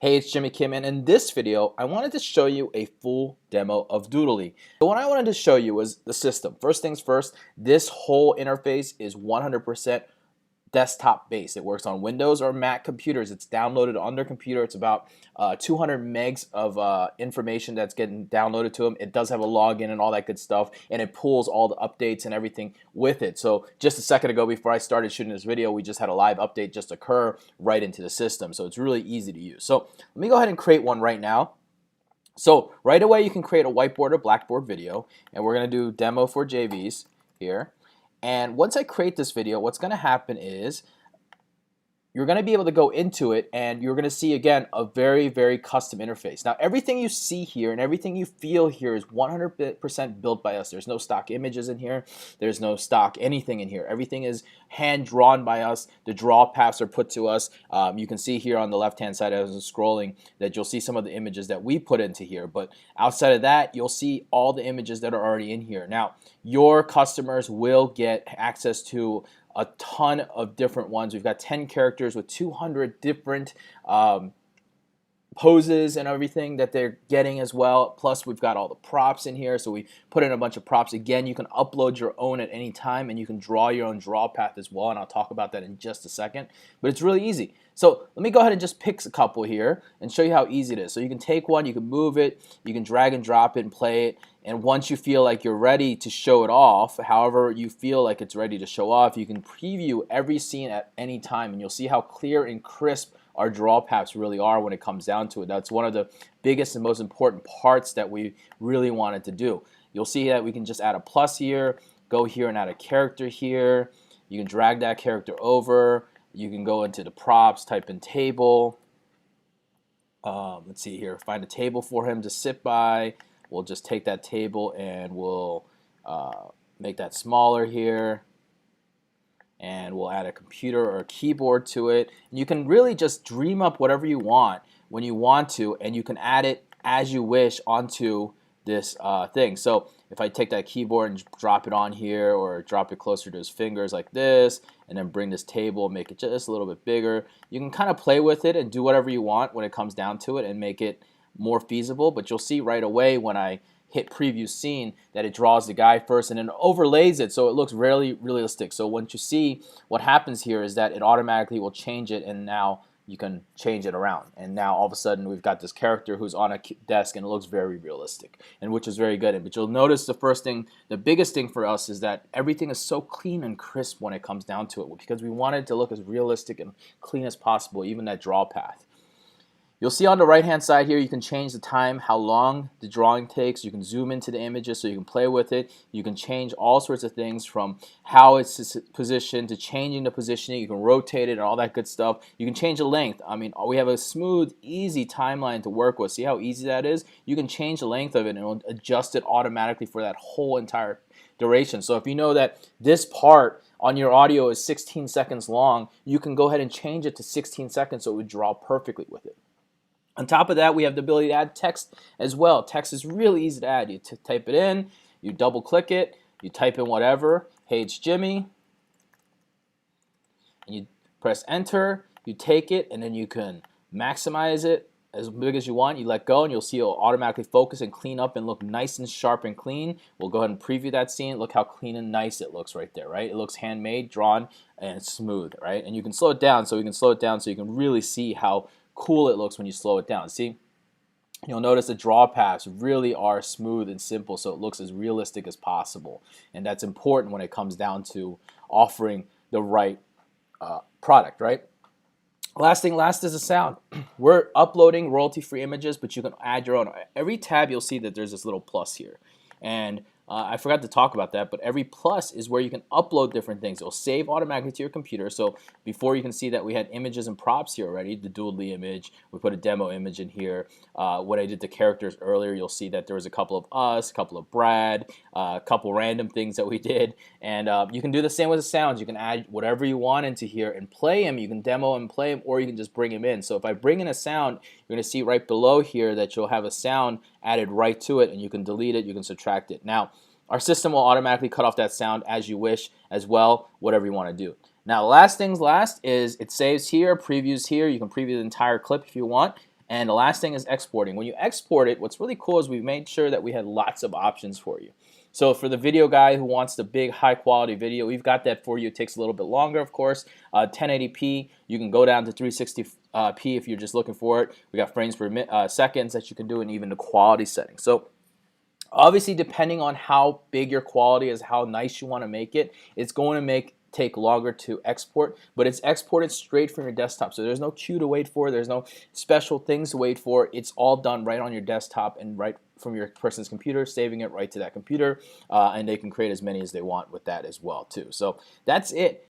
Hey, it's Jimmy Kim, and in this video, I wanted to show you a full demo of Doodly. So what I wanted to show you was the system. First things first, this whole interface is 100% desktop based. It works on Windows or Mac computers. It's downloaded on their computer. It's about 200 megs of information that's getting downloaded to them. It does have a login and all that good stuff, and it pulls all the updates and everything with it. So just a second ago, before I started shooting this video, we just had a live update just occur right into the system. So it's really easy to use. So let me go ahead and create one right now. So right away, you can create a whiteboard or blackboard video, and we're going to do demo for JVs here. And once I create this video, what's going to happen is you're going to be able to go into it, and you're going to see, again, a very, very custom interface. Now, everything you see here and everything you feel here is 100% built by us. There's no stock images in here. There's no stock anything in here. Everything is hand-drawn by us. The draw paths are put to us. You can see here on the left-hand side as I'm scrolling that you'll see some of the images that we put into here. But outside of that, you'll see all the images that are already in here. Now, your customers will get access to a ton of different ones. We've got 10 characters with 200 different poses and everything that they're getting as well. Plus, we've got all the props in here, so we put in a bunch of props. Again, you can upload your own at any time, and you can draw your own draw path as well, and I'll talk about that in just a second. But it's really easy. So let me go ahead and just pick a couple here and show you how easy it is. So you can take one, you can move it, you can drag and drop it and play it. And once you feel like you're ready to show it off, however you feel like it's ready to show off, you can preview every scene at any time, and you'll see how clear and crisp our draw paths really are when it comes down to it. That's one of the biggest and most important parts that we really wanted to do. You'll see that we can just add a plus here, go here and add a character here. You can drag that character over. You can go into the props, type in table. Let's see here, find a table for him to sit by. We'll just take that table and we'll make that smaller here. And we'll add a computer or a keyboard to it. And you can really just dream up whatever you want when you want to, and you can add it as you wish onto this thing. So if I take that keyboard and drop it on here, or drop it closer to his fingers like this, and then bring this table, make it just a little bit bigger, you can kind of play with it and do whatever you want when it comes down to it and make it more feasible. But you'll see right away when I hit preview scene that it draws the guy first and then overlays it so it looks really realistic. So once you see what happens here is that it automatically will change it, and now you can change it around, and now all of a sudden we've got this character who's on a desk and it looks very realistic, and which is very good. But you'll notice the first thing, the biggest thing for us is that everything is so clean and crisp when it comes down to it, because we want it to look as realistic and clean as possible, even that draw path. You'll see on the right hand side here, you can change the time, how long the drawing takes. You can zoom into the images so you can play with it. You can change all sorts of things, from how it's positioned to changing the positioning. You can rotate it and all that good stuff. You can change the length. I mean, we have a smooth, easy timeline to work with. See how easy that is? You can change the length of it and it'll adjust it automatically for that whole entire duration. So if you know that this part on your audio is 16 seconds long, you can go ahead and change it to 16 seconds so it would draw perfectly with it. On top of that, we have the ability to add text as well. Text is really easy to add. You type it in, you double click it, you type in whatever, hey, it's Jimmy, and you press enter, you take it, and then you can maximize it as big as you want. You let go, and you'll see it'll automatically focus and clean up and look nice and sharp and clean. We'll go ahead and preview that scene. Look how clean and nice it looks right there, right? It looks handmade, drawn, and smooth, right? And you can slow it down, so we can slow it down so you can really see how cool it looks when you slow it down. See, you'll notice the draw paths really are smooth and simple, so it looks as realistic as possible, and that's important when it comes down to offering the right product, right? Last is the sound. We're uploading royalty-free images, but you can add your own. Every tab you'll see that there's this little plus here, and I forgot to talk about that, but every plus is where you can upload different things. It'll save automatically to your computer. So before, you can see that we had images and props here already, the Doodly image. We put a demo image in here. When I did the characters earlier, you'll see that there was a couple of us, a couple of Brad, a couple random things that we did. And you can do the same with the sounds. You can add whatever you want into here and play them. You can demo and play them, or you can just bring them in. So if I bring in a sound, you're going to see right below here that you'll have a sound added right to it, and you can delete it, you can subtract it. Now, our system will automatically cut off that sound as you wish as well, whatever you want to do. Now, last things last is it saves here, previews here. You can preview the entire clip if you want, And the last thing is exporting. When you export it, what's really cool is we made sure that we had lots of options for you. So for the video guy who wants the big high quality video, we've got that for you. It takes a little bit longer, of course. 1080p, you can go down to 360p if you're just looking for it. We got frames per seconds that you can do, and even the quality settings. So obviously, depending on how big your quality is, how nice you want to make it, it's going to take longer to export, but it's exported straight from your desktop. So there's no queue to wait for, there's no special things to wait for. It's all done right on your desktop and right from your person's computer, saving it right to that computer, and they can create as many as they want with that as well too. So that's it.